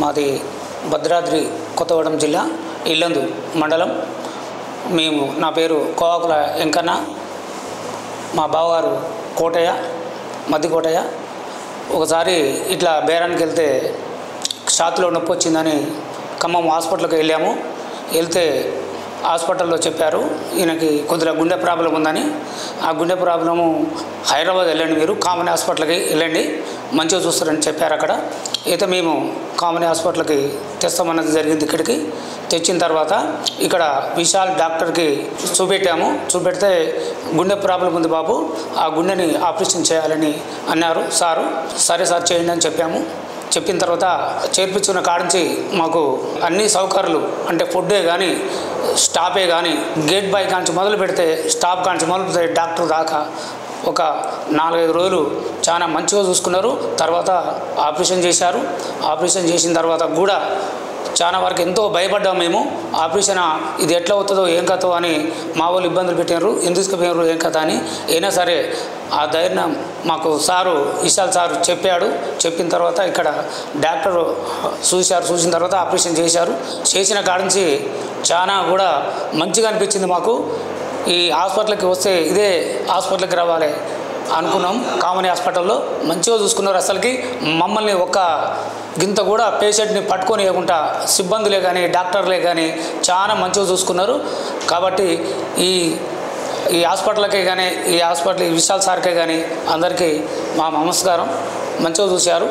మాది భద్రాద్రి కొత్తగూడెం జిల్లా ఇల్లందు మండలం. నా పేరు కోవాకుల వెంకన్న, మా బావగారు కోటయ్య, మధ్య కోటయ్య. ఒకసారి ఇట్లా బేరానికి వెళ్తే ఛాతీలో నొప్పి వచ్చిందని ఖమ్మం హాస్పిటల్కి వెళ్ళాము. వెళ్తే హాస్పిటల్లో చెప్పారు ఈయనకి కొద్దిగా గుండె ప్రాబ్లం ఉందని. ఆ గుండె ప్రాబ్లము హైదరాబాద్ వెళ్ళండి, మీరు కామన్ హాస్పిటల్కి వెళ్ళండి, మంచిగా చూస్తారని చెప్పారు. అక్కడ అయితే మేము కామన్ హాస్పిటల్కి తెస్తామన్నది జరిగింది. ఇక్కడికి తెచ్చిన తర్వాత ఇక్కడ విశాల్ డాక్టర్కి చూపెడితే గుండె ప్రాబ్లం ఉంది బాబు, ఆ గుండెని ఆపరేషన్ చేయాలని అన్నారు సారు. సరే సార్ చేయండి అని చెప్పిన తర్వాత చేర్పించుకున్న కాడించి మాకు అన్ని సౌకర్యాలు అంటే ఫుడ్డే కానీ, స్టాఫే కానీ, గేట్ బాయ్ కాంచి మొదలు పెడితే స్టాఫ్ కాంచి మొదలు పెడితే డాక్టర్ దాకా ఒక 4-5 రోజులు చాలా మంచిగా చూసుకున్నారు. తర్వాత ఆపరేషన్ చేశారు. ఆపరేషన్ చేసిన తర్వాత కూడా చాలా వరకు ఎంతో భయపడ్డాము మేము. ఆపరేషన్ ఇది ఎట్లా అవుతుందో ఏం కథో అని మా వాళ్ళు ఇబ్బందులు పెట్టారు, ఎందుకు తీసుకుపోయారు ఏం కథ అని. అయినా సరే ఆ ధైర్యం మాకు విశాల్ సారు చెప్పిన తర్వాత ఇక్కడ డాక్టర్ చూసిన తర్వాత ఆపరేషన్ చేసిన కాడించి చాలా కూడా మంచిగా అనిపించింది మాకు. ఈ హాస్పిటల్కి వస్తే ఇదే హాస్పిటల్కి రావాలి అనుకున్నాం. కామన్ హాస్పిటల్లో మంచిగా చూసుకున్నారు. అసలుకి మమ్మల్ని ఒక్క గింత కూడా పేషెంట్ని పట్టుకొని ఇవ్వకుండా సిబ్బందులే కానీ డాక్టర్లే కానీ చాలా మంచిగా చూసుకున్నారు. కాబట్టి ఈ హాస్పిటల్కే కానీ విశాల్ సార్కే కానీ అందరికీ మా నమస్కారం. మంచిగా చూశారు.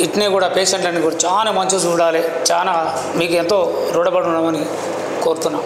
ఇట్నే కూడా పేషెంట్లని కూడా చాలా మంచిగా చూడాలి. చాలా మీకు ఎంతో రుణపడి ఉన్నామని కోరుతున్నాం.